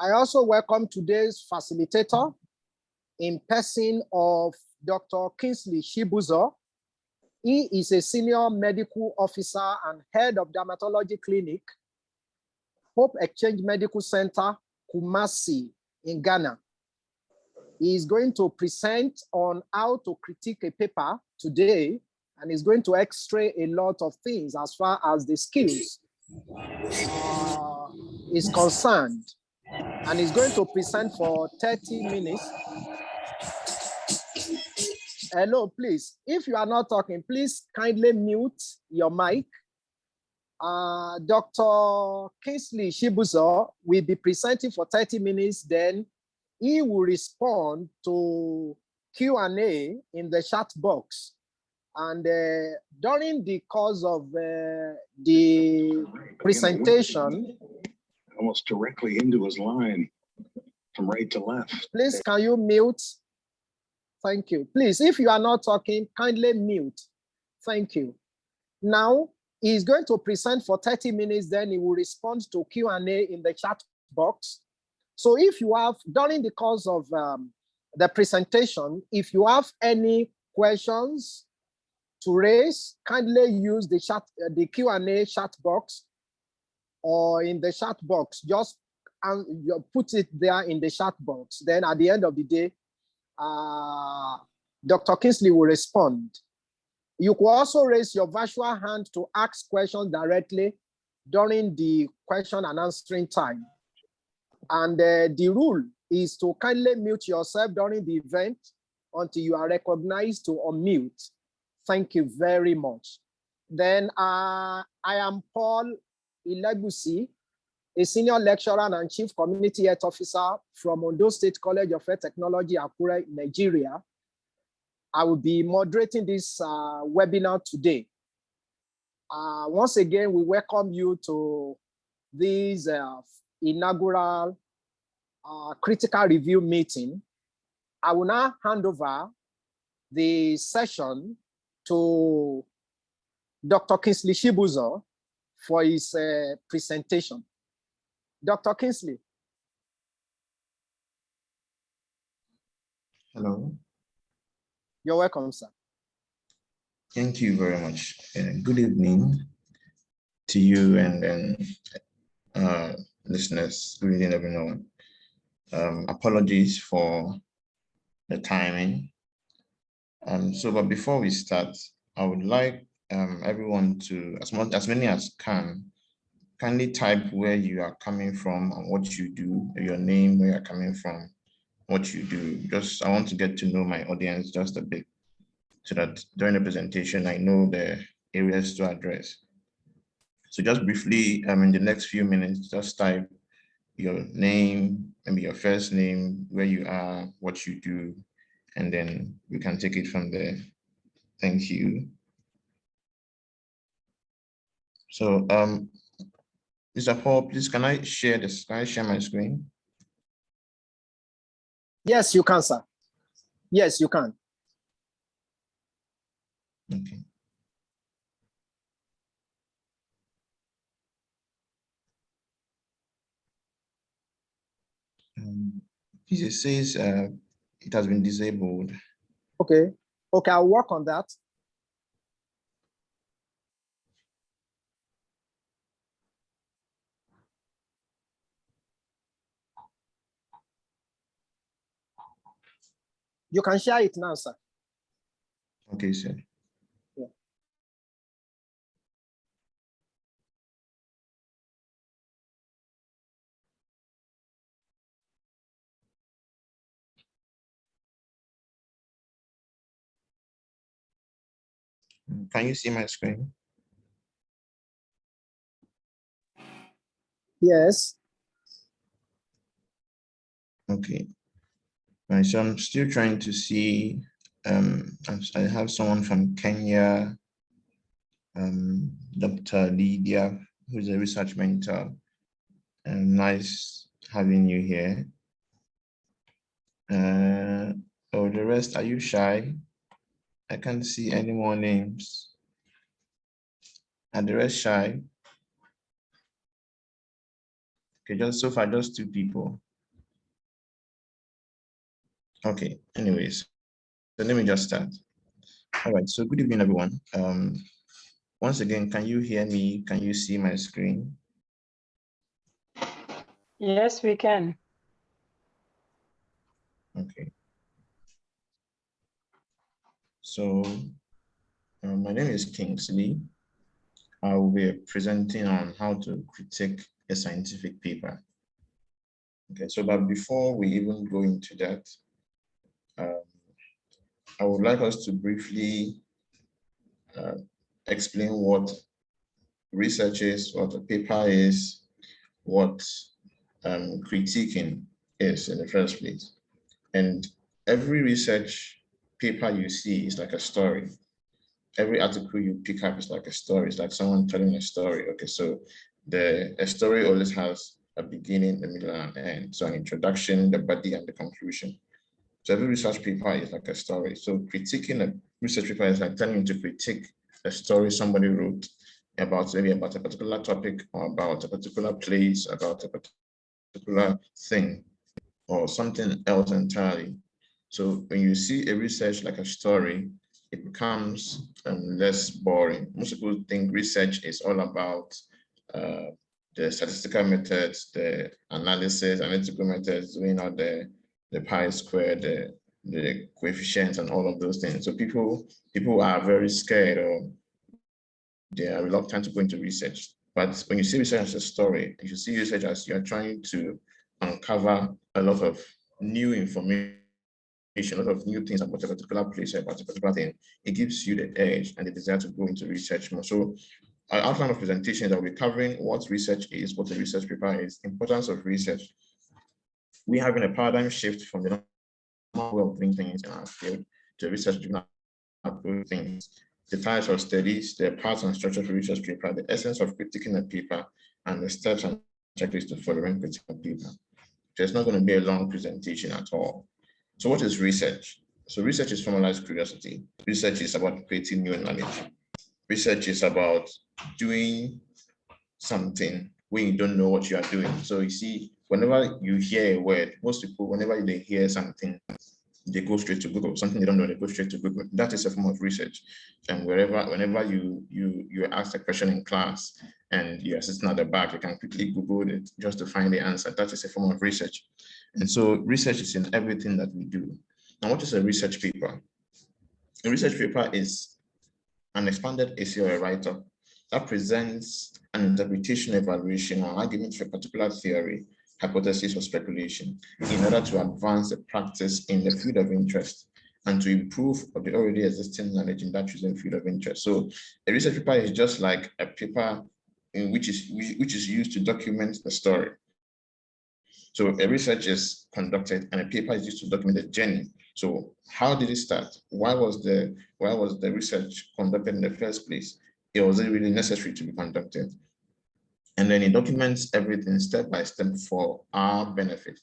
I also welcome today's facilitator in person of Dr. Kingsley Shibuzo. He is a senior medical officer and head of dermatology clinic, Hope Exchange Medical Center, Kumasi in Ghana. He is going to present on how to critique a paper today, and is going to x-ray a lot of things as far as the skills is concerned. And he's going to present for 30 minutes. Hello, please. If you are not talking, please kindly mute your mic. Dr. Kingsley Shibuzo will be presenting for 30 minutes, then he will respond to Q&A in the chat box. And during the course of the presentation, almost directly into his line from right to left. Please, can you mute? Thank you. Please, if you are not talking, kindly mute. Thank you. Now, he's going to present for 30 minutes, then he will respond to Q&A in the chat box. So if you have, during the course of the presentation, if you have any questions to raise, kindly use the chat, the Q&A chat box, or in the chat box, just put it there in the chat box. Then at the end of the day, Dr. Kingsley will respond. You could also raise your virtual hand to ask questions directly during the question and answering time. And the rule is to kindly mute yourself during the event until you are recognized to unmute. Thank you very much. Then I am Paul Ilegusi, a senior lecturer and chief community health officer from Ondo State College of Health Technology, Akure, Nigeria. I will be moderating this webinar today. Once again, we welcome you to this inaugural critical review meeting. I will now hand over the session to Dr. Kingsley Shibuzo for his presentation. Dr. Kingsley. Hello. You're welcome, sir. Thank you very much. Good evening to you and then listeners. Good evening, everyone. Apologies for the timing. But before we start, I would like everyone to, as many as can, kindly type where you are coming from and what you do, your name, where you're coming from, what you do. I want to get to know my audience just a bit so that during the presentation, I know the areas to address. So just briefly, in the next few minutes, just type your name, maybe your first name, where you are, what you do, and then we can take it from there. Thank you. So, Mr. Paul, please, can I share this? Can I share my screen? Yes, you can, sir. Yes, you can. Okay. It says it has been disabled. Okay. Okay, I'll work on that. You can share it now, sir. Okay, sir. Yeah. Can you see my screen? Yes. Okay. Right, so I'm still trying to see. I have someone from Kenya, Dr. Lydia, who's a research mentor. Nice having you here. Oh, the rest, are you shy? I can't see any more names. Are the rest shy? Okay, just so far, just two people. Okay, anyways, so let me just start. All right, so good evening, everyone. Once again, can you hear me? Can you see my screen? Yes, we can. Okay. So my name is Kingsley. I will be presenting on how to critique a scientific paper. Okay, so but before we even go into that, I would like us to briefly explain what research is, what a paper is, what critiquing is in the first place. And every research paper you see is like a story. Every article you pick up is like a story. It's like someone telling a story. Okay, so a story always has a beginning, a middle, and an end. So an introduction, the body, and the conclusion. So every research paper is like a story. So critiquing a research paper is like telling you to critique a story somebody wrote about maybe about a particular topic or about a particular place, about a particular thing or something else entirely. So when you see a research like a story, it becomes less boring. Most people think research is all about the statistical methods, the analysis, analytical methods, doing all the pi square, the coefficients and all of those things. So people are very scared or they are reluctant to go into research. But when you see research as a story, you should see research as you're trying to uncover a lot of new information, a lot of new things about a particular place, about a particular thing. It gives you the edge and the desire to go into research more. So our outline of presentation that we're covering what research is, what a research paper is, importance of research. We're having a paradigm shift from the normal way of doing things in our field to research-driven approach things. The types of studies, the parts and structure of research paper, the essence of critiquing a paper, and the steps and checklists to follow when critiquing a paper. So it's not going to be a long presentation at all. So what is research? So research is formalized curiosity. Research is about creating new knowledge. Research is about doing something when you don't know what you are doing. So you see, whenever you hear a word, most people, whenever they hear something, they go straight to Google. Something they don't know, they go straight to Google. That is a form of research. And whenever you ask a question in class and you're sitting at the back, you can quickly Google it just to find the answer. That is a form of research. And so research is in everything that we do. Now, what is a research paper? A research paper is an expanded essay or a write-up that presents an interpretation, evaluation, or argument for a particular theory, hypothesis, or speculation in order to advance the practice in the field of interest and to improve of the already existing knowledge in that chosen field of interest. So a research paper is just like a paper in which is used to document the story. So a research is conducted and a paper is used to document the journey. So how did it start? Why was the research conducted in the first place? It wasn't really necessary to be conducted. And then it documents everything step by step for our benefit.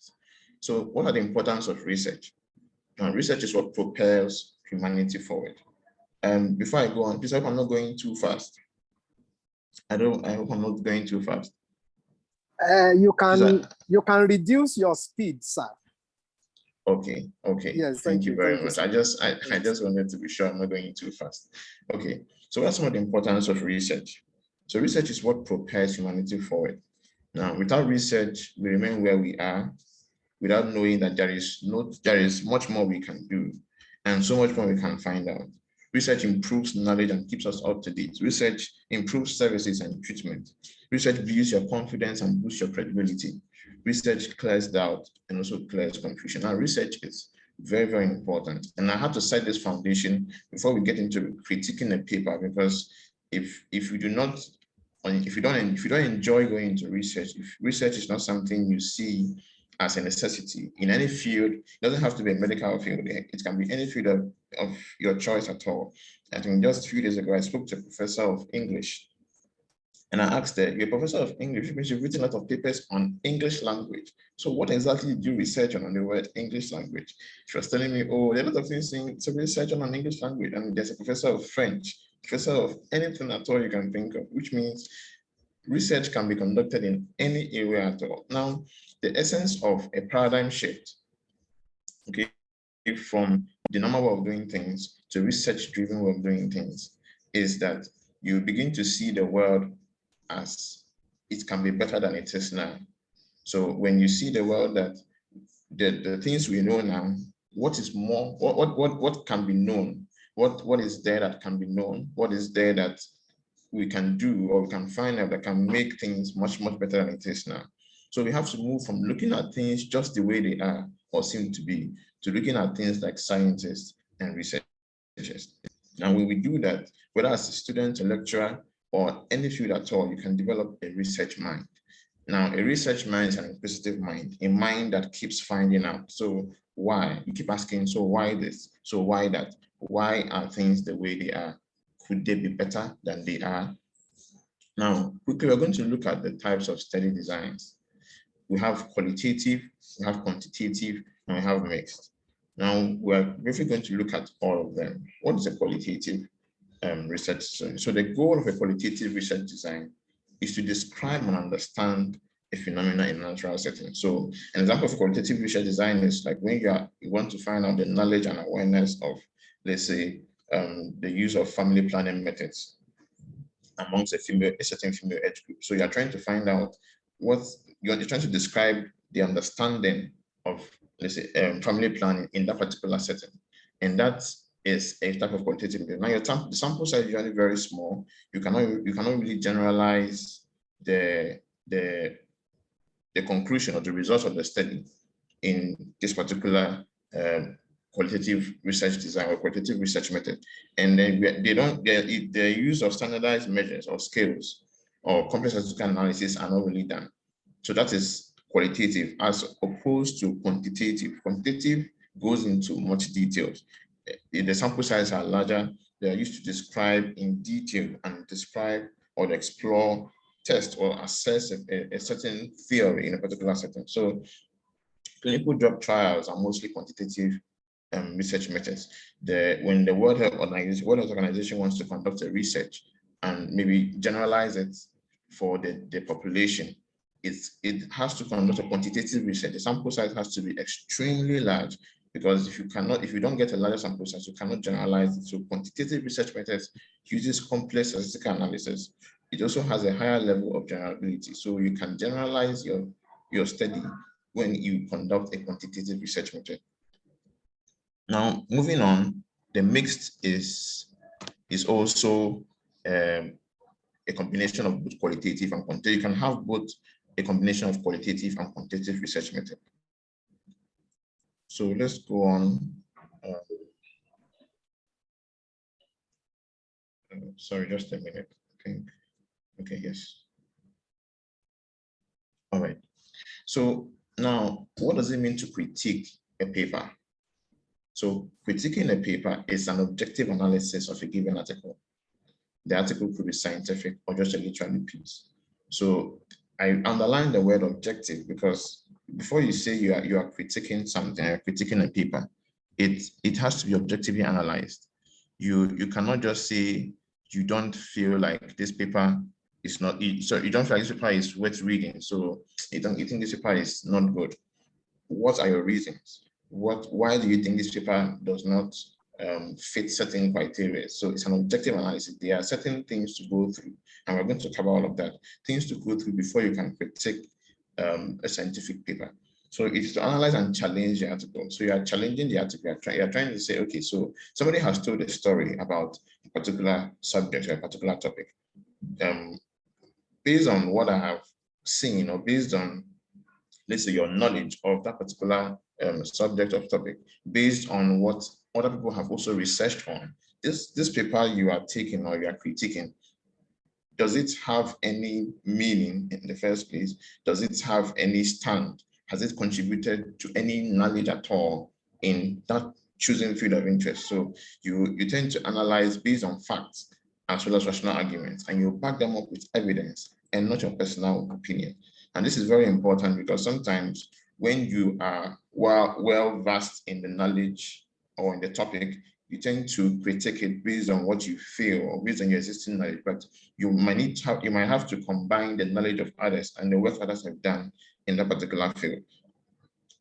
So what are the importance of research? Research is what propels humanity forward. And before I go on, please hope I'm not going too fast. I hope I'm not going too fast. You can reduce your speed, sir. Okay. Yes, thank you very much. You, I just wanted to be sure I'm not going too fast. Okay, so what's some of the importance of research? So research is what propels humanity forward. Now, without research, we remain where we are, without knowing that there is much more we can do, and so much more we can find out. Research improves knowledge and keeps us up to date. Research improves services and treatment. Research builds your confidence and boosts your credibility. Research clears doubt and also clears confusion. Now, research is very, very important. And I have to set this foundation before we get into critiquing a paper, because if you don't enjoy going into research, if research is not something you see as a necessity in any field, it doesn't have to be a medical field, it can be any field of your choice at all. I think just a few days ago, I spoke to a professor of English and I asked her, you're a professor of English, which means you've written a lot of papers on English language. So what exactly did you research on the word English language? She was telling me, oh, there are a lot of things to research on English language. And there's a professor of French, professor of anything at all you can think of, which means research can be conducted in any area at all. Now, the essence of a paradigm shift, okay, from the normal way of doing things to research-driven way of doing things is that you begin to see the world as it can be better than it is now. So when you see the world that the things we know now, what is more, what can be known, what is there that can be known, what is there that we can do or we can find out that can make things much better than it is now. So we have to move from looking at things just the way they are or seem to be to looking at things like scientists and researchers. And when we do that, whether as a student, a lecturer, or any field at all, you can develop a research mind. Now, a research mind is an inquisitive mind, a mind that keeps finding out. So why? You keep asking, so why this? So why that? Why are things the way they are? Could they be better than they are? Now, quickly, we're going to look at the types of study designs. We have qualitative, we have quantitative, and we have mixed. Now, we're briefly going to look at all of them. What is a qualitative research design? So the goal of a qualitative research design is to describe and understand a phenomenon in a natural setting. So an example of qualitative research design is like when you want to find out the knowledge and awareness of, let's say, the use of family planning methods amongst a certain female age group. So you're trying to find out what you're trying to describe the understanding of, let's say, family planning in that particular setting. And that is a type of qualitative. Now the sample size is usually very small. You cannot really generalize the conclusion or the results of the study in this particular qualitative research design or qualitative research method. And then their use of standardized measures or scales or complex statistical analysis are not really done. So that is qualitative as opposed to quantitative. Quantitative goes into much details. The sample sizes are larger. They are used to describe in detail and describe or explore, test or assess a certain theory in a particular setting. So clinical drug trials are mostly quantitative research methods. When the World Health Organization wants to conduct a research and maybe generalize it for the population, it has to conduct a quantitative research. The sample size has to be extremely large because if you don't get a larger sample size, you cannot generalize it. So quantitative research methods uses complex statistical analysis. It also has a higher level of generality. So you can generalize your study when you conduct a quantitative research method. Now, moving on, the mixed is also a combination of both qualitative and quantitative. You can have both a combination of qualitative and quantitative research method. So let's go on. Sorry, just a minute. I think. Okay, yes. All right. So now, what does it mean to critique a paper? So critiquing a paper is an objective analysis of a given article. The article could be scientific or just a literary piece. So I underline the word objective because before you say you are critiquing something, you're critiquing a paper, it has to be objectively analyzed. You cannot just say you don't feel like this paper is not, so you don't feel like this paper is worth reading, so you think this paper is not good. What are your reasons? Why do you think this paper does not fit certain criteria? So it's an objective analysis. There are certain things to go through, and we're going to cover all of that. Things to go through before you can critique a scientific paper. So it's to analyze and challenge the article. So you are challenging the article. You're trying to say, okay, so somebody has told a story about a particular subject or a particular topic. Based on what I have seen or based on, let's say, your knowledge of that particular subject or topic, based on what other people have also researched on, this paper you are taking or you are critiquing, does it have any meaning in the first place? Does it have any stand? Has it contributed to any knowledge at all in that choosing field of interest? So you tend to analyze based on facts as well as rational arguments, and you back them up with evidence and not your personal opinion. And this is very important because sometimes when you are well versed in the knowledge or in the topic, you tend to critique it based on what you feel or based on your existing knowledge, but you might have to combine the knowledge of others and the work others have done in that particular field.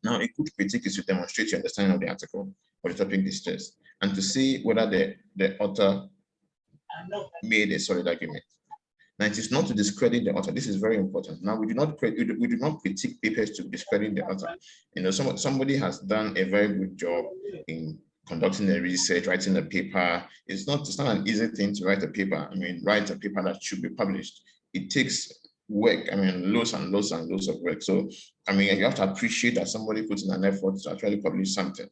Now, a good critique is to demonstrate your understanding of the article or the topic discussed, and to see whether the author made a solid argument. Now, it is not to discredit the author. This is very important. Now, we do not critique papers to discredit the author. You know, somebody has done a very good job in conducting the research, writing a paper. It's not an easy thing to write a paper. I mean, write a paper that should be published. It takes work. I mean, loads and loads and loads of work. So, I mean, you have to appreciate that somebody puts in an effort to actually publish something.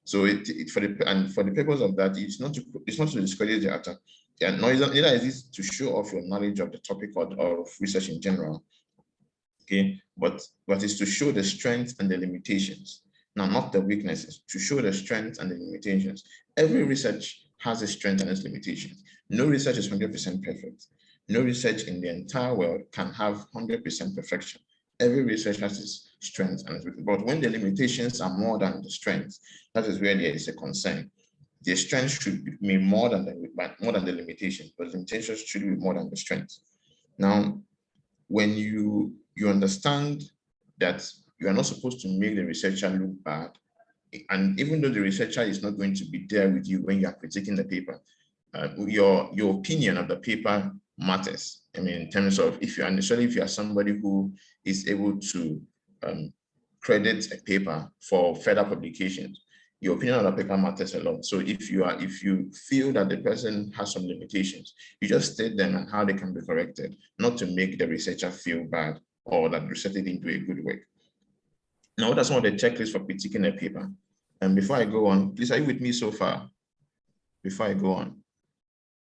So, for the purpose of that, it's not to discredit the author. Yeah, neither is it to show off your knowledge of the topic or of research in general. Okay, but it's to show the strengths and the limitations. Now, not the weaknesses, to show the strengths and the limitations. Every research has a strength and its limitations. No research is 100% perfect. No research in the entire world can have 100% perfection. Every research has its strengths and its weaknesses. But when the limitations are more than the strengths, that is where there is a concern. The strength should be more than the limitations, but the limitations should be more than the strength. Now, when you understand that you are not supposed to make the researcher look bad, and even though the researcher is not going to be there with you when you are critiquing the paper, your opinion of the paper matters. I mean, in terms of if you are somebody who is able to credit a paper for further publications, your opinion on the paper matters a lot. So if you feel that the person has some limitations, you just state them and how they can be corrected, not to make the researcher feel bad or that the researcher didn't do a good work. Now, what are some of the checklists for critiquing a paper? And before I go on, please, are you with me so far? Before I go on,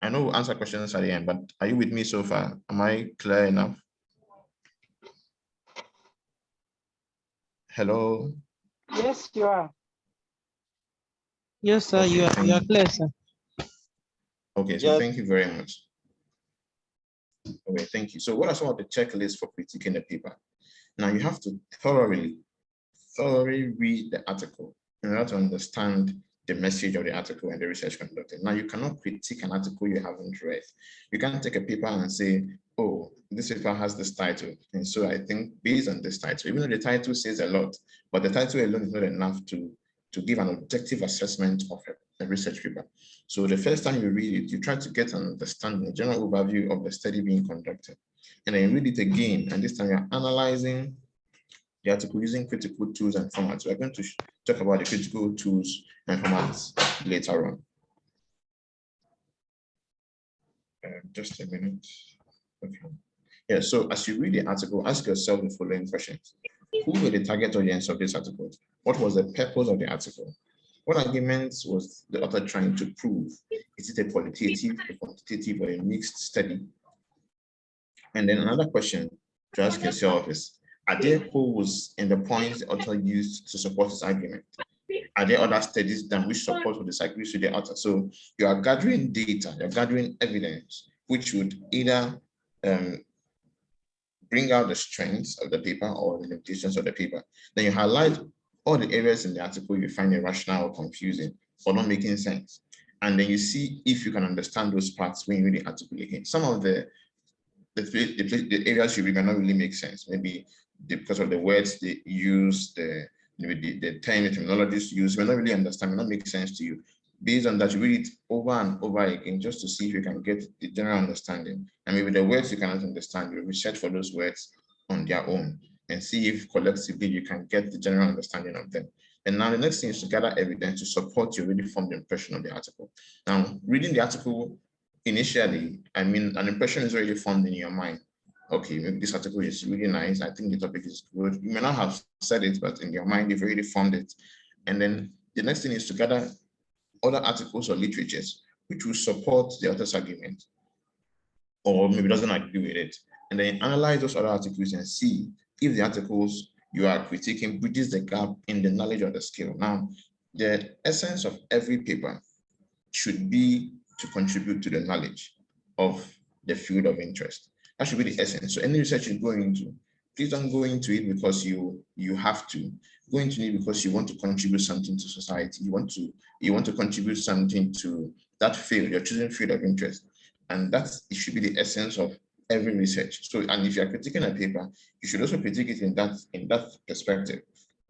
I know we'll answer questions at the end, but are you with me so far? Am I clear enough? Hello? Yes, you are. Yes, sir, Okay, you are clear, sir. Okay, so Yes. thank you very much. Okay, thank you. So what are some of the checklists for critiquing a paper? Now you have to thoroughly read the article in order to understand the message of the article and the research conducted. Now you cannot critique an article you haven't read. You can't take a paper and say, oh, this paper has this title, and so I think based on this title, even though the title says a lot, but the title alone is not enough to give an objective assessment of a research paper. So the first time you read it, you try to get an understanding, a general overview of the study being conducted. And then you read it again, and this time you're analyzing the article using critical tools and formats. We're going to talk about the critical tools and formats later on. Just a minute. Okay. Yeah, so as you read the article, ask yourself the following questions. Who were the target audience of this article? What was the purpose of the article? What arguments was the author trying to prove? Is it a qualitative, a quantitative, or a mixed study? And then another question to ask yourself is, are there holes in the points the author used to support his argument? Are there other studies done which support or disagrees with the author? So you are gathering data, you're gathering evidence, which would either bring out the strengths of the paper or the limitations of the paper. Then you highlight all the areas in the article you find irrational or confusing or not making sense. And then you see if you can understand those parts when you read the article again. Some of the areas you read may not really make sense. Maybe because of the words they use, the term, the terminologies used, may not really understand, may not make sense to you. Based on that, you read it over and over again just to see if you can get the general understanding. And maybe the words you cannot understand, you research for those words on their own and see if collectively you can get the general understanding of them. And now the next thing is to gather evidence to support your already formed impression of the article. Now, reading the article initially, I mean, an impression is already formed in your mind. Okay, maybe this article is really nice. I think the topic is good. You may not have said it, but in your mind, you've already formed it. And then the next thing is to gather other articles or literatures which will support the author's argument, or maybe doesn't agree with it. And then analyze those other articles and see if the articles you are critiquing bridges the gap in the knowledge or the skill. Now, the essence of every paper should be to contribute to the knowledge of the field of interest. That should be the essence. So any research you go into, please don't go into it because you have to. Go into it because you want to contribute something to society. You want to contribute something to that field, your chosen field of interest. And it should be the essence of every research. So, and if you're critiquing a paper, you should also critique it in that perspective.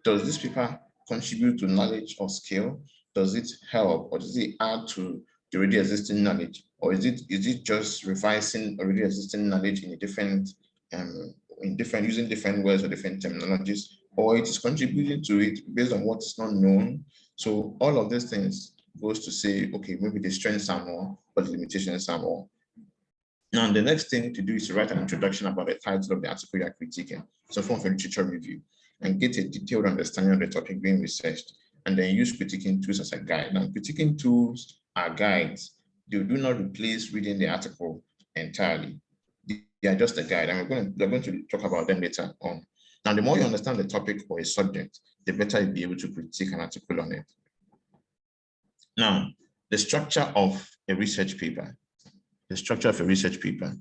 does this paper contribute to knowledge or skill? Does it help, or does it add to the already existing knowledge? Or is it just revising already existing knowledge in a different using different words or different terminologies, or it is contributing to it based on what is not known? So all of these things goes to say, okay, maybe the strengths are more, but the limitations are more. Now, the next thing to do is to write an introduction about the title of the article you are critiquing, so form of a literature review, and get a detailed understanding of the topic being researched, and then use critiquing tools as a guide. Now, critiquing tools are guides. They do not replace reading the article entirely. They are just a guide, and we're going to talk about them later on. Now, the more you understand the topic or a subject, the better you'll be able to critique an article on it. Now, the structure of a research paper. The structure of a research paper.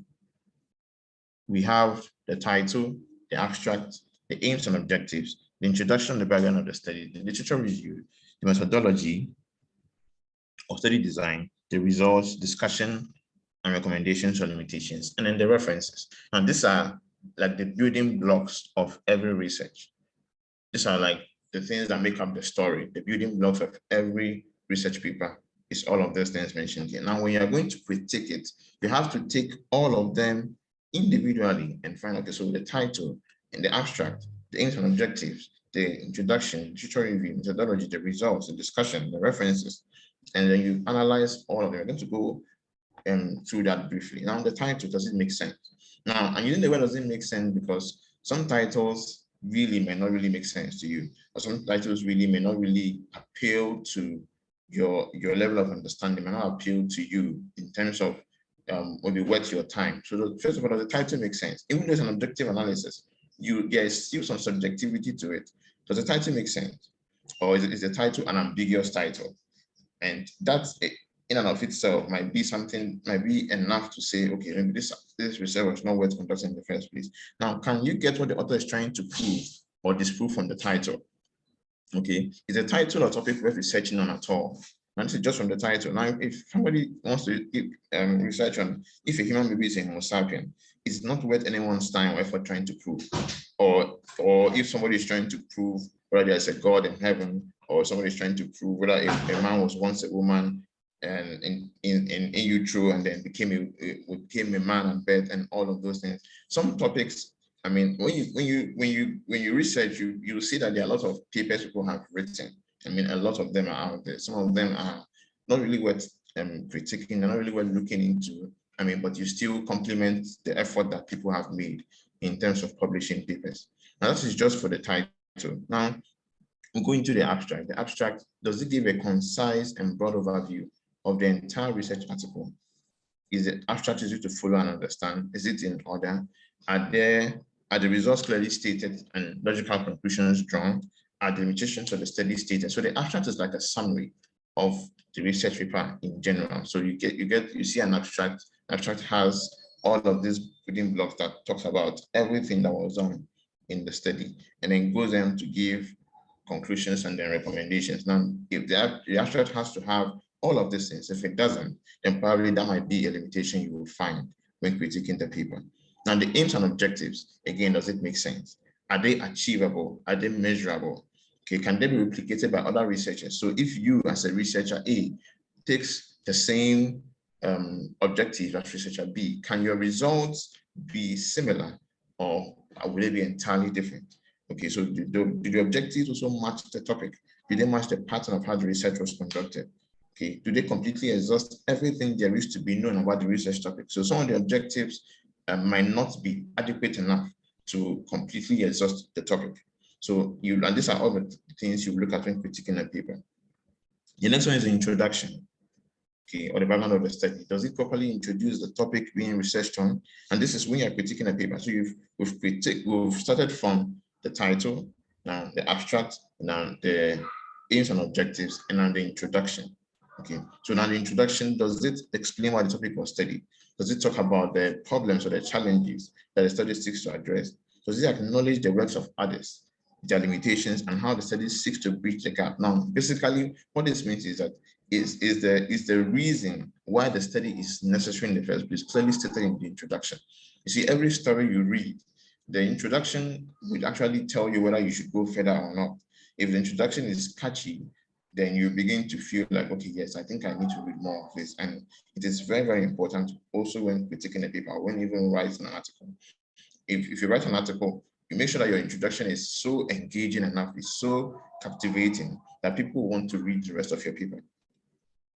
We have the title, the abstract, the aims and objectives, the introduction, the background of the study, the literature review, the methodology of study design, the results, discussion, and recommendations or limitations, and then the references. And these are like the building blocks of every research. These are like the things that make up the story, the building blocks of every research paper. Is all of those things mentioned here. Now, when you are going to critique it, you have to take all of them individually and find, okay, so the title and the abstract, the aims and objectives, the introduction, literature review, methodology, the results, the discussion, the references, and then you analyze all of them. I'm going to go through that briefly. Now, the title, does it make sense? Now, I'm using the word does it make sense because some titles really may not really make sense to you, or some titles really may not really appeal to your level of understanding, may not appeal to you in terms of maybe worth your time. So first of all, does the title make sense? Even though it's an objective analysis, there is still some subjectivity to it. Does the title make sense? Or is the title an ambiguous title? And that's in and of itself might be enough to say, okay, maybe this research was not worth conducting in the first place. Now, can you get what the author is trying to prove or disprove from the title? Okay, is the title or topic worth researching on at all? And this is just from the title. Now, if somebody wants to research on if a human baby is a Homo sapien, it's not worth anyone's time or effort trying to prove. Or if somebody is trying to prove whether there's a God in heaven, or somebody is trying to prove whether a man was once a woman and in utero and then became a man at birth, and all of those things. Some topics, I mean, when you research, you see that there are a lot of papers people have written. I mean, a lot of them are out there. Some of them are not really worth critiquing, they're not really worth looking into. I mean, but you still compliment the effort that people have made in terms of publishing papers. Now, this is just for the title. Now, we'll go into the abstract. The abstract, does it give a concise and broad overview of the entire research article? Is the abstract easy to follow and understand? Is it in order? Are the results clearly stated and logical conclusions drawn? Are the limitations of the study stated? So the abstract is like a summary of the research paper in general. So you see an abstract. Abstract has all of these building blocks that talks about everything that was done in the study, and then goes on to give conclusions and then recommendations. Now, if the abstract has to have all of these things, if it doesn't, then probably that might be a limitation you will find when critiquing the paper. Now, the aims and objectives, again, does it make sense? Are they achievable? Are they measurable? Okay, can they be replicated by other researchers? So if you, as a researcher A, takes the same objective as researcher B, can your results be similar, or will they be entirely different? Okay, so do the objectives also match the topic? Do they match the pattern of how the research was conducted? Okay, do they completely exhaust everything there is to be known about the research topic? So some of the objectives might not be adequate enough to completely exhaust the topic. So and these are all the things you look at when critiquing a paper. The next one is the introduction, okay, or the background of the study. Does it properly introduce the topic being researched on? And this is when you're critiquing a paper. So we've started from the title, now the abstract, now the aims and objectives, and now the introduction. Okay, so now the introduction, does it explain why the topic was studied? Does it talk about the problems or the challenges that the study seeks to address? Does it acknowledge the works of others, their limitations, and how the study seeks to bridge the gap? Now, basically, what this means is that is the reason why the study is necessary in the first place clearly stated in the introduction. You see, every story you read, the introduction will actually tell you whether you should go further or not. If the introduction is catchy, then you begin to feel like, okay, yes, I think I need to read more of this. And it is very, very important also when critiquing a paper, when you even write an article. If you write an article, you make sure that your introduction is so engaging enough, it's so captivating that people want to read the rest of your paper.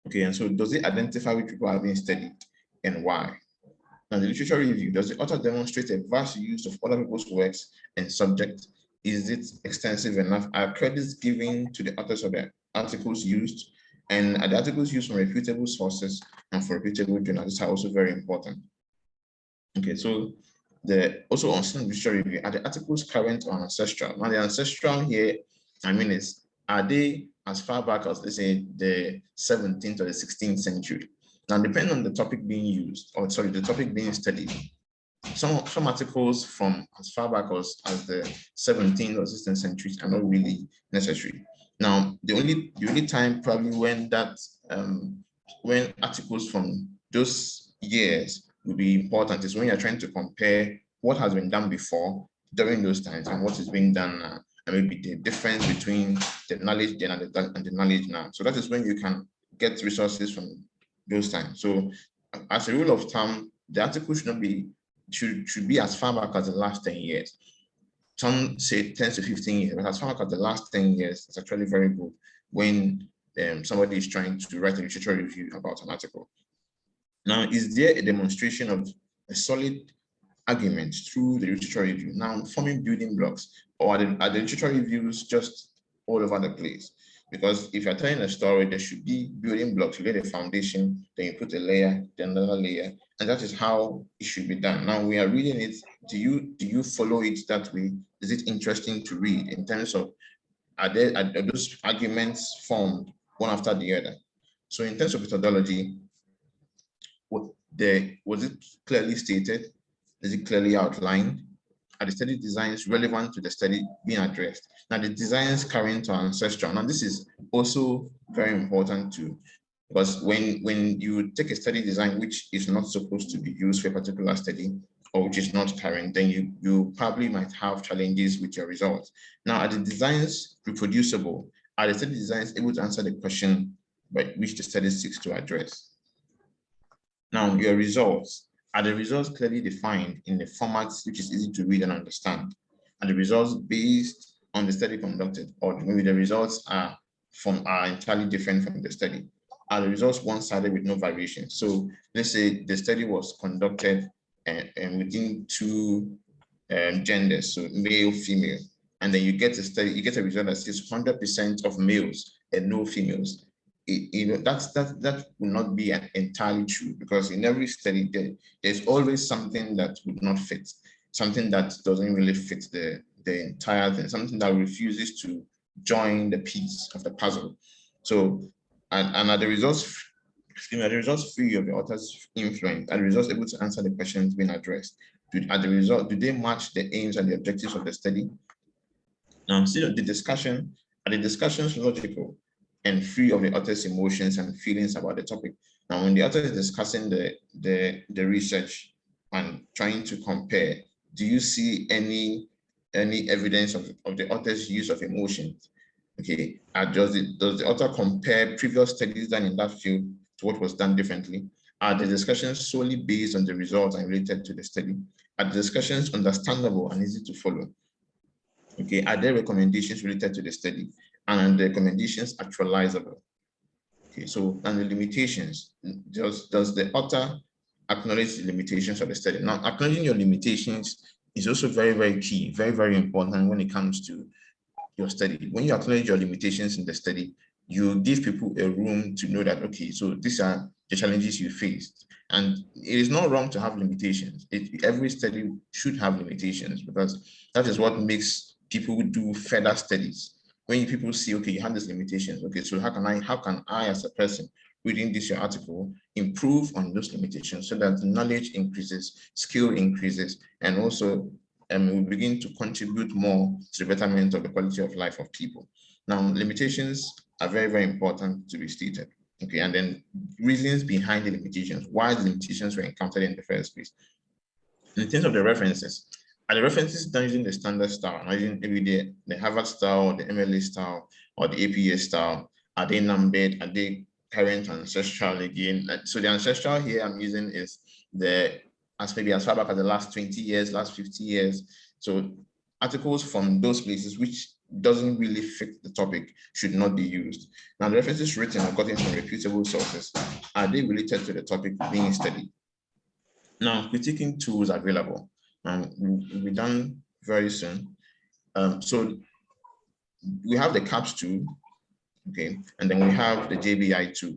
Okay, and so does it identify which people are being studied and why? Now, the literature review, does the author demonstrate a vast use of other people's works and subject? Is it extensive enough? Are credits given to the authors of the articles used? And are the articles used from reputable sources and for reputable journals? These are also very important. Okay, so also on some literature review, are the articles current or ancestral? Now, the ancestral here, I mean, are they as far back as, let's say, the 17th or the 16th century? Now, depending on the topic being used, or sorry, the topic being studied, some articles from as far back as the 17th or 16th centuries are not really necessary. Now, the only time probably when when articles from those years will be important is when you're trying to compare what has been done before during those times and what is being done now, and maybe the difference between the knowledge then and the knowledge now. So that is when you can get resources from those times. So as a rule of thumb, the article should be as far back as the last 10 years. Some say 10 to 15 years, but as far back as the last 10 years, it's actually very good when somebody is trying to write a literature review about an article. Now, is there a demonstration of a solid argument through the literature review? Now, forming building blocks, or are the literature reviews just all over the place? Because if you're telling a story, there should be building blocks. You lay a foundation, then you put a layer, then another layer, and that is how it should be done. Now we are reading it. Do you follow it that way? Is it interesting to read in terms of are those arguments formed one after the other? So in terms of methodology, was it clearly stated? Is it clearly outlined? Are the study designs relevant to the study being addressed? Now, the designs current or ancestral. Now, this is also very important too, because when you take a study design which is not supposed to be used for a particular study or which is not current, then you probably might have challenges with your results. Now, are the designs reproducible? Are the study designs able to answer the question by which the study seeks to address? Now, your results. Are the results clearly defined in the formats which is easy to read and understand? Are the results based on the study conducted, or maybe the results are entirely different from the study? Are the results one-sided with no variation? So let's say the study was conducted and within two genders, so male, female, and then you get a result that says 100% of males and no females. That will not be entirely true, because in every study there's always something that would not fit, something that doesn't really fit the entire thing, something that refuses to join the piece of the puzzle. So and are the results free of the author's influence? Are the results able to answer the questions being addressed? Do they match the aims and the objectives of the study? Now, see the discussion. Are the discussions logical and free of the author's emotions and feelings about the topic? Now, when the author is discussing the research and trying to compare, do you see any evidence of the author's use of emotions? Okay, does the author compare previous studies done in that field to what was done differently? Are the discussions solely based on the results and related to the study? Are the discussions understandable and easy to follow? Okay, are there recommendations related to the study? And the recommendations actualizable? Okay, so and the limitations, does the author acknowledge the limitations of the study? Now, acknowledging your limitations is also very, very key, very, very important when it comes to your study. When you acknowledge your limitations in the study, you give people a room to know that, okay, so these are the challenges you faced. And it is not wrong to have limitations. Every study should have limitations, because that is what makes people do further studies. When people see, okay, you have these limitations, okay, so how can I as a person reading this your article improve on those limitations so that knowledge increases, skill increases, and also we begin to contribute more to the betterment of the quality of life of people. Now, limitations are very, very important to be stated. Okay, and then reasons behind the limitations, why the limitations were encountered in the first place. In terms of the references, Are the references done using the standard style, not using maybe the Harvard style, the MLA style, or the APA style? Are they numbered? Are they current ancestral again? So the ancestral here I'm using is maybe as far back as the last 20 years, last 50 years. So articles from those places which doesn't really fit the topic should not be used. Now, the references written or gotten from reputable sources, are they related to the topic being studied? Now, critiquing tools available, and we'll be done very soon. So we have the CAPS tool, okay, and then we have the JBI tool.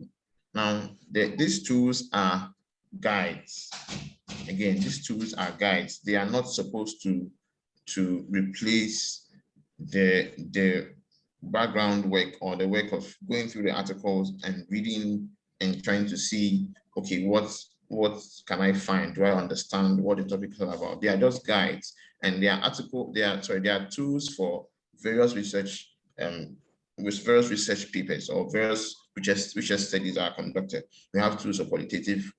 Now, these tools are guides. Again, these tools are guides. They are not supposed to replace the background work or the work of going through the articles and reading and trying to see, okay, what can I find? Do I understand what the topic is about? They are just guides, and they are tools for various research with various research papers or various research studies are conducted. We have tools for qualitative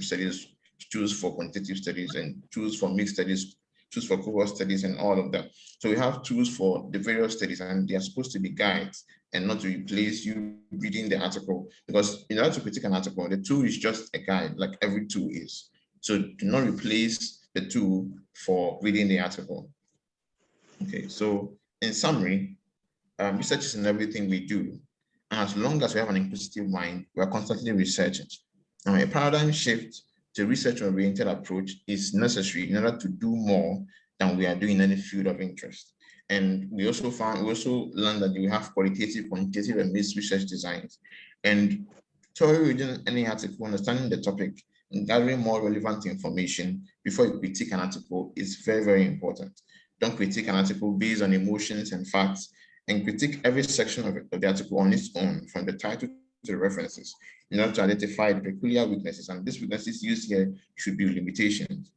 studies, tools for quantitative studies, and tools for mixed studies, tools for cohort studies, and all of that. So we have tools for the various studies, and they are supposed to be guides and not to replace you reading the article. Because in order to critique an article, the tool is just a guide, like every tool is. So do not replace the tool for reading the article. Okay, so in summary, research is in everything we do. And as long as we have an inquisitive mind, we are constantly researching. Now, a paradigm shift to research-oriented approach is necessary in order to do more than we are doing in any field of interest. And we also learned that we have qualitative, quantitative, and mixed research designs. And thoroughly reading any article, understanding the topic, and gathering more relevant information before you critique an article is very, very important. Don't critique an article based on emotions and facts, and critique every section of the article on its own, from the title to the references, in order to identify the peculiar weaknesses. And these weaknesses used here should be limitations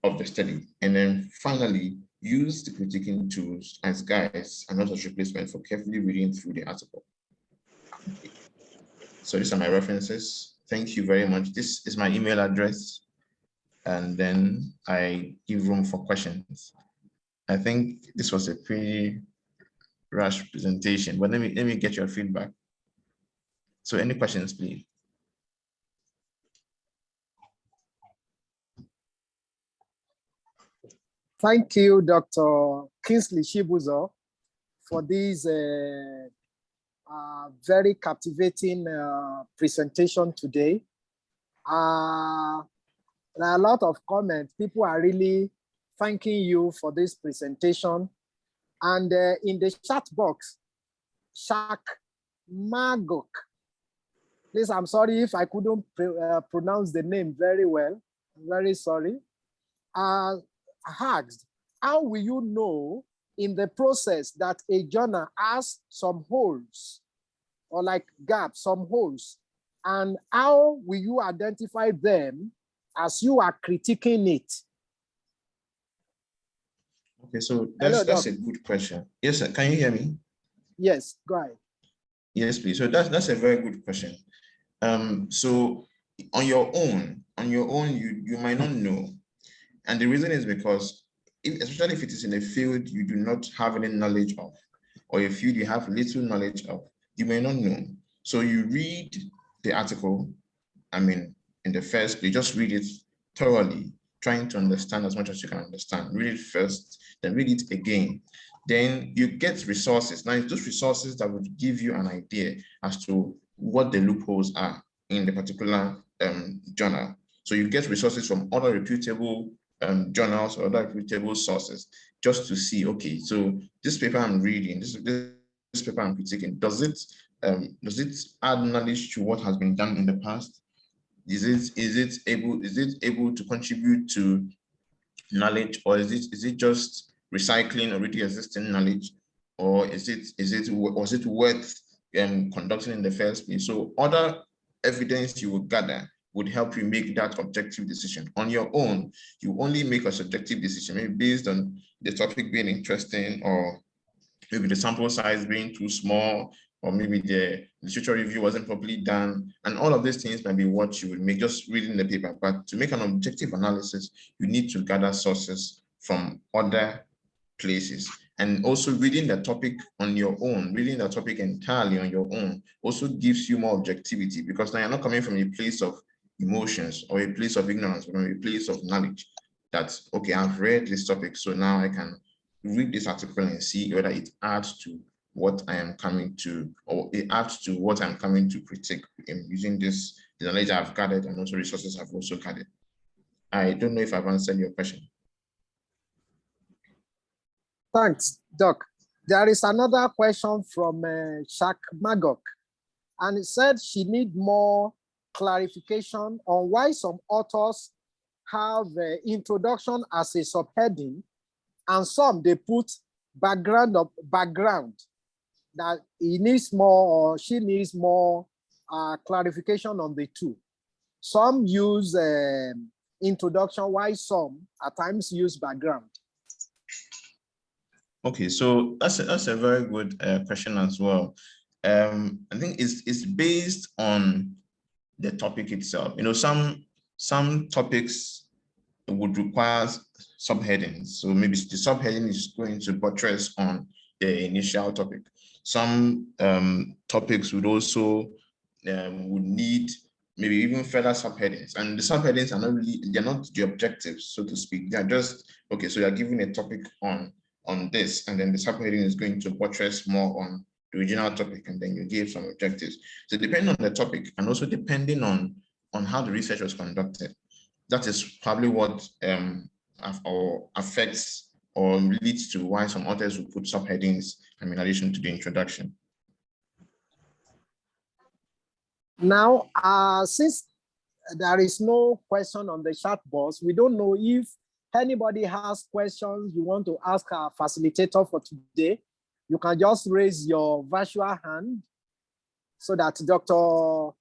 of the study. And then finally, use the critiquing tools as guides and not as replacement for carefully reading through the article. Okay. So these are my references. Thank you very much. This is my email address. And then I give room for questions. I think this was a pretty rush presentation, but let me get your feedback. So any questions, please? Thank you, Dr. Kingsley Shibuzo, for this very captivating presentation today. There are a lot of comments. People are really thanking you for this presentation. And in the chat box, Shak Magok, please, I'm sorry if I couldn't pronounce the name very well. I'm very sorry. Asked, how will you know in the process that a journal has some holes or like gaps, some holes, and how will you identify them as you are critiquing it? Okay, so that's a good question. Yes, sir. Can you hear me? Yes, go ahead. Yes, please. So that's a very good question. So on your own, you might not know. And the reason is because, especially if it is in a field you do not have any knowledge of, or a field you have little knowledge of, you may not know. So you read the article, in the first place, just read it thoroughly, trying to understand as much as you can understand. Read it first, then read it again. Then you get resources. Now, it's those resources that would give you an idea as to what the loopholes are in the particular journal. So you get resources from other reputable journals or other reputable sources, just to see, okay, so this paper I'm reading, this paper I'm critiquing, does it add knowledge to what has been done in the past? Is it able to contribute to knowledge, or is it just recycling already existing knowledge, or was it worth conducting in the first place? So other evidence you will gather would help you make that objective decision. On your own, you only make a subjective decision, maybe based on the topic being interesting, or maybe the sample size being too small, or maybe the literature review wasn't properly done. And all of these things might be what you would make just reading the paper. But to make an objective analysis, you need to gather sources from other places. And also reading the topic on your own, reading the topic entirely on your own also gives you more objectivity, because now you're not coming from a place of emotions or a place of ignorance, but from a place of knowledge that, okay, I've read this topic, so now I can read this article and see whether it adds to what I am coming to, or it adds to what I'm coming to critique using this the knowledge I've gathered and also resources I've also gathered. I don't know if I've answered your question. Thanks, Doc. There is another question from Shak Magok, and it said she need more clarification on why some authors have introduction as a subheading, and some they put background, that he needs more, or she needs more clarification on the two. Some use introduction, while some at times use background. Okay, so that's a very good question as well. I think it's based on the topic itself. You know, some topics would require subheadings. So maybe the subheading is going to buttress on the initial topic. Some topics would also would need maybe even further subheadings, and the subheadings are not really, they're not the objectives, so to speak. They're just, okay, so you're given a topic on this, and then the subheading is going to buttress more on the original topic, and then you give some objectives. So depending on the topic, and also depending on how the research was conducted, that is probably what affects or leads to why some authors will put subheadings in addition to the introduction. Now, since there is no question on the chat box, we don't know if anybody has questions you want to ask our facilitator for today. You can just raise your virtual hand so that Dr.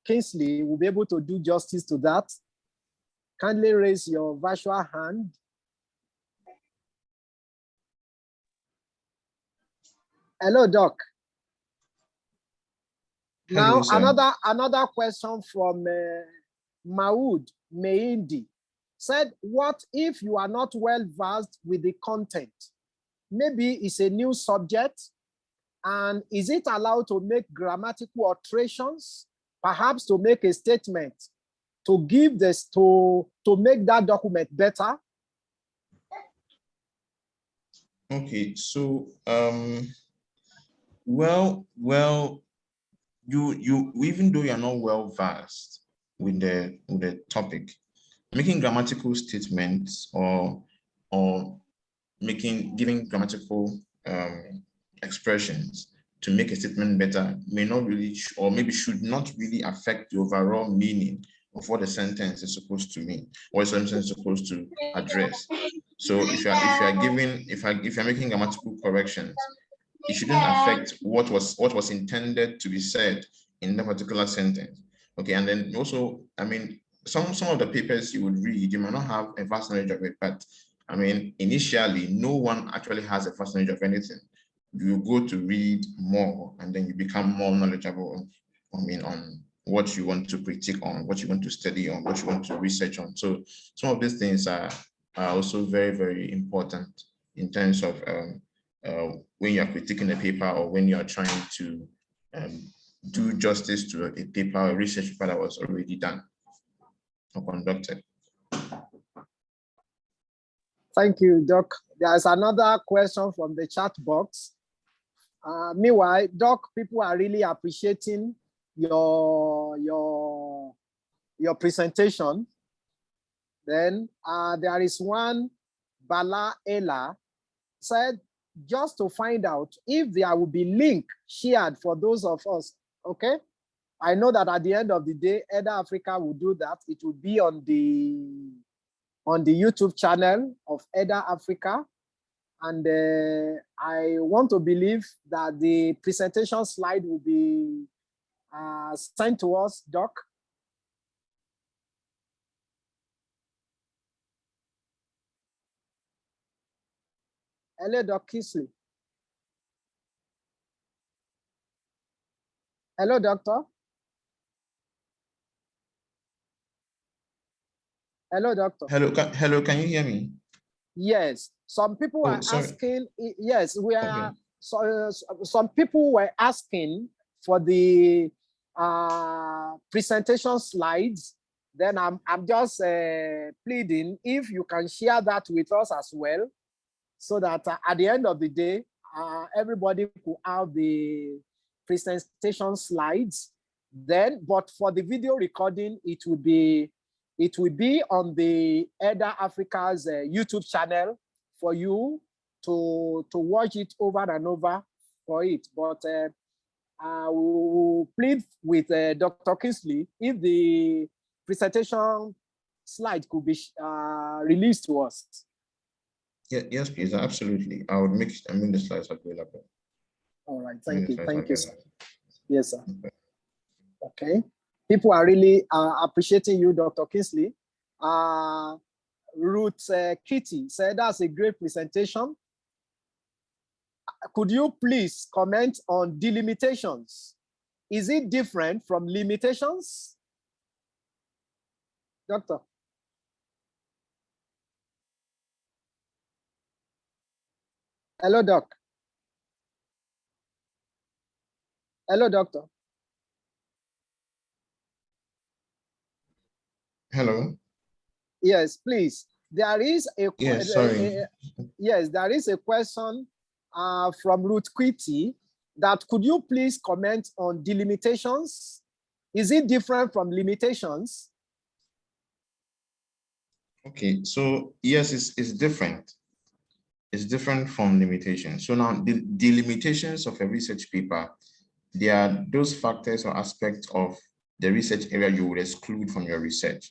Kingsley will be able to do justice to that. Kindly raise your virtual hand. Hello, Doc. Hello, now, sir. another question from Maud Meindi said, what if you are not well versed with the content? Maybe it's a new subject, and is it allowed to make grammatical alterations, perhaps to make a statement, to give this, to make that document better? Okay, so well, you even though you're not well versed with the topic, making grammatical statements or giving grammatical expressions to make a statement better may not really, or maybe should not really affect the overall meaning of what a sentence is supposed to mean, what a sentence is supposed to address. So if you're making grammatical corrections, it shouldn't affect what was intended to be said in that particular sentence. Okay, and then also, I mean, some of the papers you would read, you might not have a vast knowledge of it, but I mean, initially, no one actually has a vast knowledge of anything. You go to read more, and then you become more knowledgeable, on what you want to critique on, what you want to study on, what you want to research on. So some of these things are also very, very important in terms of when you're critiquing a paper, or when you're trying to do justice to a paper or research paper that was already done or conducted. Thank you, Doc. There's another question from the chat box. Meanwhile, Doc, people are really appreciating your presentation. Then there is one, Bala Ella said, just to find out if there will be link shared for those of us, okay? I know that at the end of the day, Eda Africa will do that. It will be on the YouTube channel of Eda Africa. And I want to believe that the presentation slide will be sent to us, Doc. Hello, Doc Kisley. Hello, Doctor. Hello, Doctor. Hello, can you hear me? Yes, some people are sorry. asking. Yes, we are. Okay. So, some people were asking for the presentation slides. Then I'm just pleading if you can share that with us as well, so that at the end of the day, everybody could have the presentation slides. Then, but for the video recording, it will be on the Elder Africa's YouTube channel for you to watch it over and over for it. But we will plead with Dr. Kingsley if the presentation slide could be released to us. Yeah, yes, please. Absolutely. I would make the slides available. All right. Thank you, sir. Yes, sir. Okay. Okay. People are really appreciating you, Dr. Kingsley. Ruth Kitty said that's a great presentation. Could you please comment on delimitations? Is it different from limitations? Doctor. Hello, Doc. Hello, Doctor. Hello. Yes, please. There is a yes, there is a question from Ruth Quitty that could you please comment on delimitations? Is it different from limitations? Okay, so yes, it's different. It's different from limitations. So now the limitations of a research paper, they are those factors or aspects of the research area you would exclude from your research.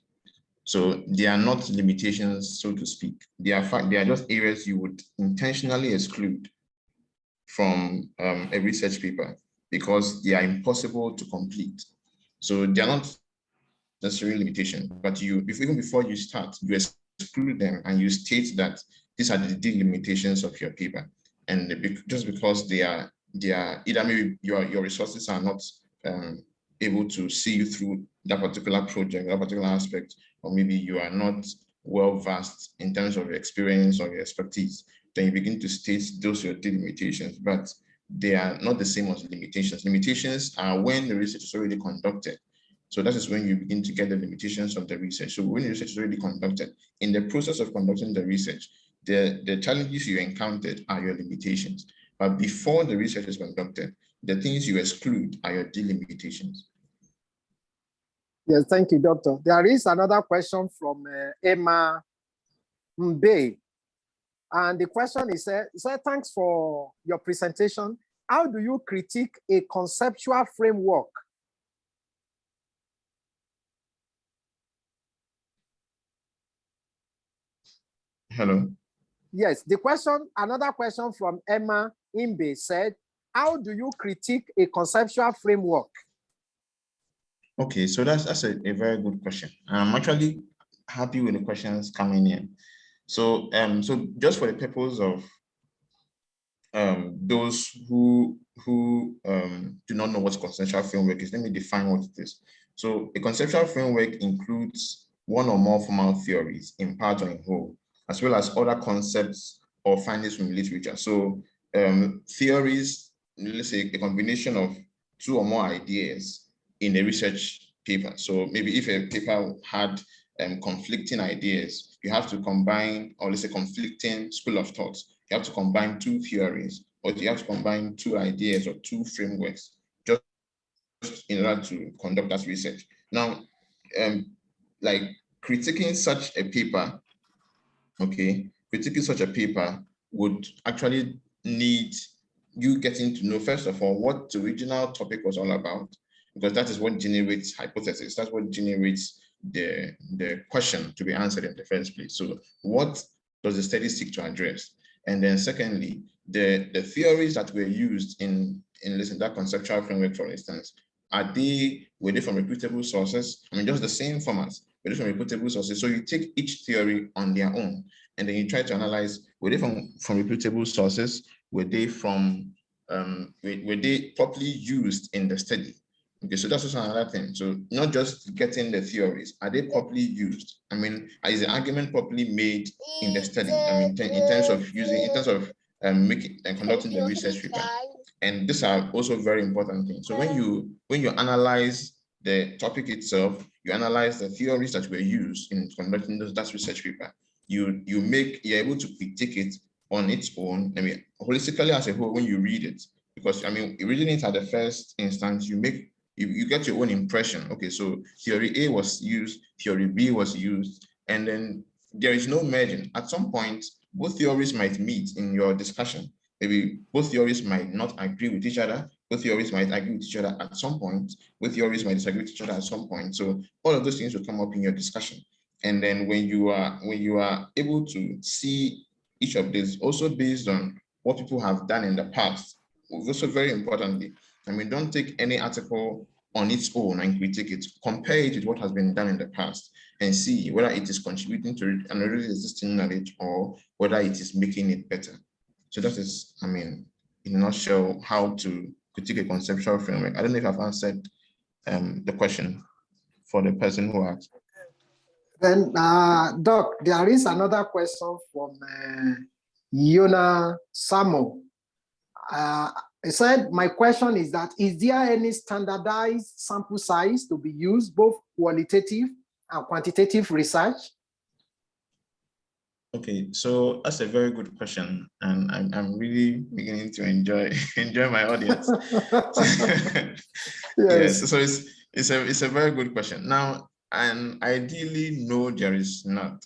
So they are not limitations, so to speak. They are just areas you would intentionally exclude from a research paper because they are impossible to complete. So they are not necessarily limitation, but even before you start, you exclude them and you state that these are the delimitations of your paper. And just because they are either maybe your resources are not able to see you through that particular project, that particular aspect, or maybe you are not well versed in terms of your experience or your expertise, then you begin to state those are your delimitations, but they are not the same as limitations. Limitations are when the research is already conducted. So that is when you begin to get the limitations of the research. So when the research is already conducted, in the process of conducting the research, the challenges you encountered are your limitations. But before the research is conducted, the things you exclude are your delimitations. Yes, thank you, Doctor. There is another question from Emma Mbe. And the question is, thanks for your presentation. How do you critique a conceptual framework? Hello. Yes, another question from Emma Mbe said, how do you critique a conceptual framework? Okay, so that's a very good question. I'm actually happy with the questions coming in. So just for the purpose of those who do not know what conceptual framework is, let me define what it is. So a conceptual framework includes one or more formal theories in part or in whole, as well as other concepts or findings from literature. So theories, let's say a combination of two or more ideas in a research paper. So maybe if a paper had conflicting ideas, you have to combine, or let's say conflicting school of thoughts, you have to combine two theories, or you have to combine two ideas or two frameworks just in order to conduct that research. Now, like critiquing such a paper, okay, critiquing such a paper would actually need you getting to know, first of all, what the original topic was all about, because that is what generates hypothesis. That's what generates the question to be answered in the first place. So what does the study seek to address? And then secondly, the theories that were used in that conceptual framework, for instance, were they from reputable sources? I mean, just the same formats, were they from reputable sources? So you take each theory on their own, and then you try to analyze, were they from reputable sources? Were they from were they properly used in the study? Okay, so that's also another thing. So not just getting the theories, are they properly used? I mean, is the argument properly made in the study? I mean, in terms of making and conducting the research paper. And these are also very important things. So when you analyze the topic itself, you analyze the theories that were used in conducting that research paper, you're able to critique it on its own. I mean, holistically as a whole when you read it, because I mean, reading it at the first instance, you get your own impression. Okay, so theory A was used, theory B was used, and then there is no merging. At some point, both theories might meet in your discussion. Maybe both theories might not agree with each other. Both theories might agree with each other at some point. Both theories might disagree with each other at some point. So all of those things will come up in your discussion. And then when you are able to see each of these, also based on what people have done in the past, also very importantly, I mean, don't take any article on its own and critique it. Compare it with what has been done in the past and see whether it is contributing to an already existing knowledge or whether it is making it better. So that is, I mean, in a nutshell, how to critique a conceptual framework. I don't know if I've answered the question for the person who asked. Then, Doc, there is another question from Yona Samo. He said, my question is that, is there any standardized sample size to be used, both qualitative and quantitative research? Okay, so that's a very good question, and I'm really beginning to enjoy my audience. Yes, so it's a very good question. Now, and ideally, no, there is not.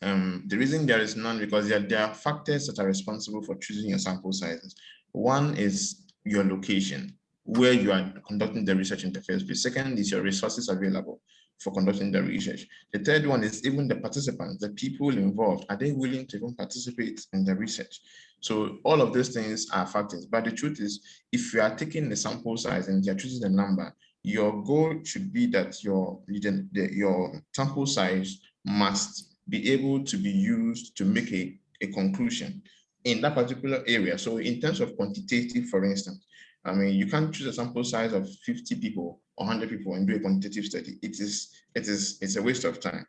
The reason there is none because there are factors that are responsible for choosing your sample sizes. One is your location, where you are conducting the research in the first place. Second is your resources available for conducting the research. The third one is even the participants, the people involved. Are they willing to even participate in the research? So all of those things are factors. But the truth is, if you are taking the sample size and you're choosing the number, your goal should be that your sample size must be able to be used to make a conclusion in that particular area. So in terms of quantitative, for instance, I mean, you can't choose a sample size of 50 people or 100 people and do a quantitative study. It's a waste of time.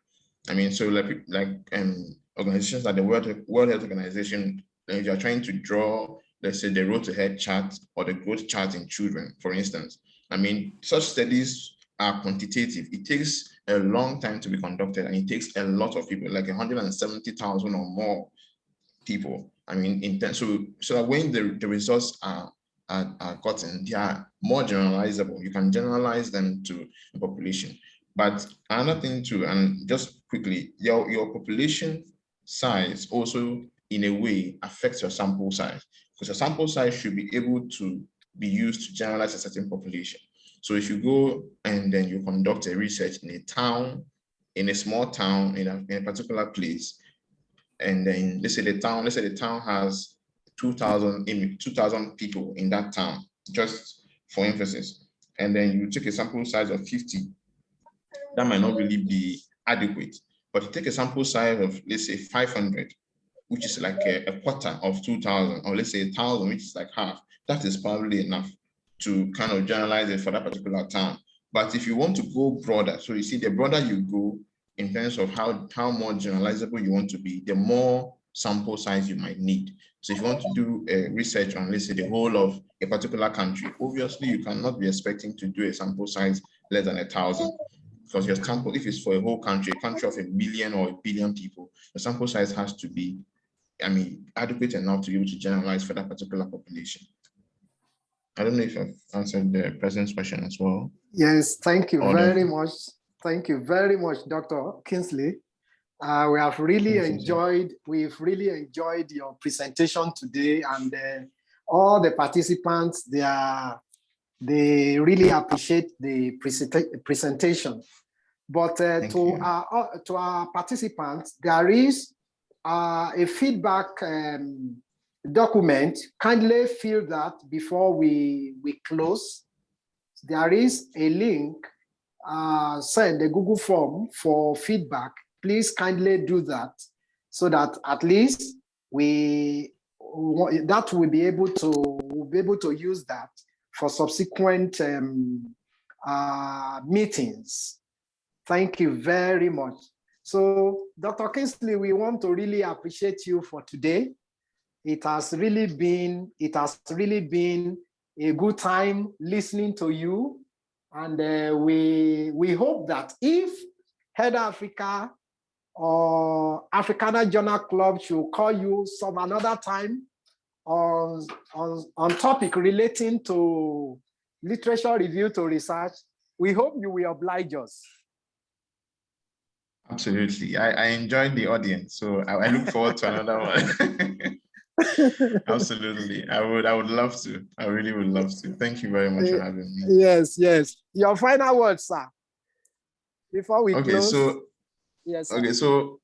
I mean, so like organizations like the World Health Organization, if you're trying to draw, let's say, the road to health chart or the growth chart in children, for instance, I mean, such studies are quantitative. It takes a long time to be conducted, and it takes a lot of people, like 170,000 or more people. I mean, so that when the results are gotten, they are more generalizable. You can generalize them to the population. But another thing too, and just quickly, your population size also in a way affects your sample size, because your sample size should be able to be used to generalize a certain population. So if you go and then you conduct a research in a town, in a small town, in a particular place, and then let's say the town has 2,000 people in that town, just for emphasis, and then you take a sample size of 50, that might not really be adequate. But you take a sample size of, let's say, 500, which is like a quarter of 2,000, or let's say 1,000, which is like half, that is probably enough to kind of generalize it for that particular town. But if you want to go broader, so you see, the broader you go in terms of how more generalizable you want to be, the more sample size you might need. So if you want to do a research on, let's say, the whole of a particular country, obviously you cannot be expecting to do a sample size less than 1,000. Because your sample, if it's for a whole country, a country of 1 million or 1 billion people, the sample size has to be, I mean, adequate enough to be able to generalize for that particular population. I don't know if I've answered the president's question as well. Yes, thank you very much. Thank you very much, Dr. Kingsley. We've really enjoyed your presentation today, and all the participants, they really appreciate the presentation. But to our participants, there is a feedback document. Kindly fill that before we close. There is a link, send a Google form for feedback. Please kindly do that, so that at least we'll be able to use that for subsequent meetings. Thank you very much. So, Dr. Kingsley, we want to really appreciate you for today. It has really been a good time listening to you. And we hope that if Head Africa or Africana Journal Club should call you some another time on topic relating to literature review to research, we hope you will oblige us. Absolutely. I enjoyed the audience, so I look forward to another one. Absolutely. I would love to. I really would love to. Thank you very much for having me. Yes, yes. Your final words, sir, before we close. So yes, sir. okay, so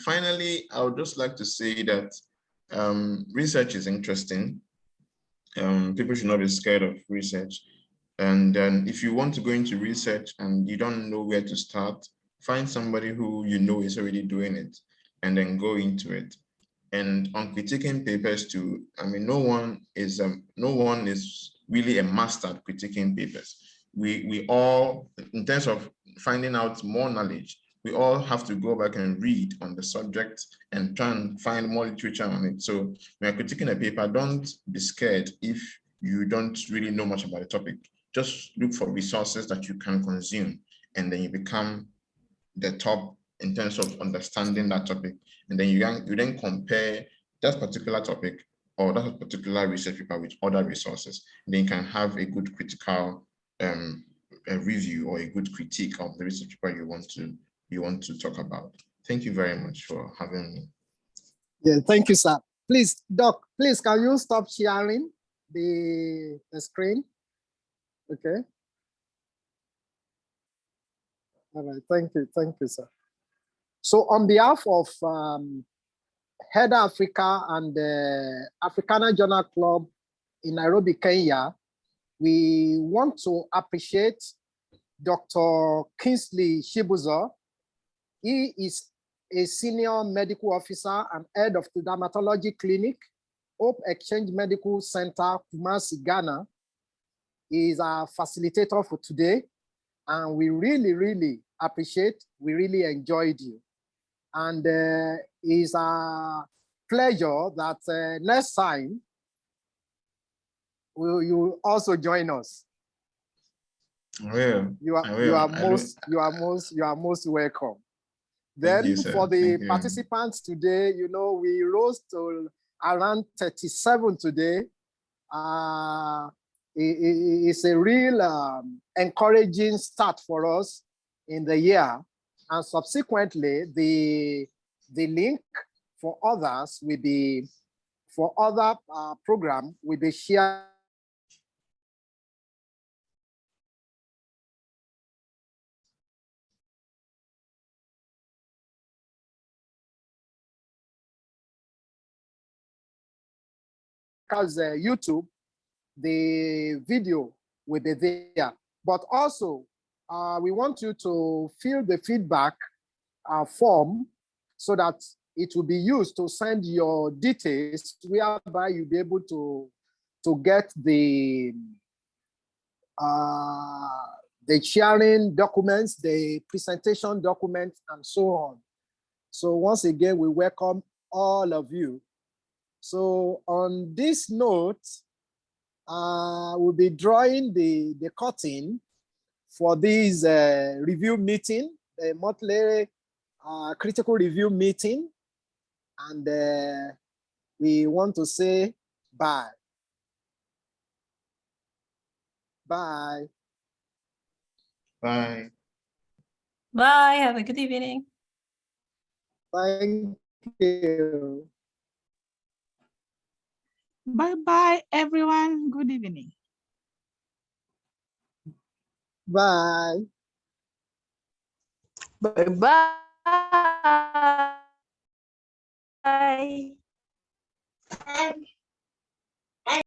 finally, I would just like to say that research is interesting. People should not be scared of research. And then if you want to go into research and you don't know where to start, find somebody who you know is already doing it and then go into it. And on critiquing papers too, I mean, no one is really a master at critiquing papers. We all, in terms of finding out more knowledge, we all have to go back and read on the subject and try and find more literature on it. So when you're critiquing a paper, don't be scared if you don't really know much about the topic. Just look for resources that you can consume, and then you become the top in terms of understanding that topic. And then you then compare that particular topic or that particular research paper with other resources. And then you can have a good critical a review or a good critique of the research paper you want to talk about. Thank you very much for having me. Yeah, thank you, sir. Please, Doc, please, can you stop sharing the screen? Okay. All right, thank you, sir. So on behalf of Head Africa and the Africana Journal Club in Nairobi, Kenya, we want to appreciate Dr. Kingsley Shibuzo. He is a senior medical officer and head of the dermatology clinic, Hope Exchange Medical Center, Kumasi, Ghana. He is our facilitator for today. And we really, really appreciate, we really enjoyed you. And it's a pleasure that next time you will also join us. You are most welcome. Then you, for the participants today, you know, we rose to around 37 today. It's a real encouraging start for us in the year. And subsequently, the link for others will be, for other program will be shared. Because YouTube, the video will be there. But also, we want you to fill the feedback form so that it will be used to send your details, whereby you'll be able to get the sharing documents, the presentation documents, and so on. So once again, we welcome all of you. So on this note, we'll be drawing the curtain for this review meeting, the monthly critical review meeting. And we want to say bye. Bye. Bye. Bye. Have a good evening. Thank you. Bye-bye, everyone. Good evening. Bye. Bye-bye. Bye.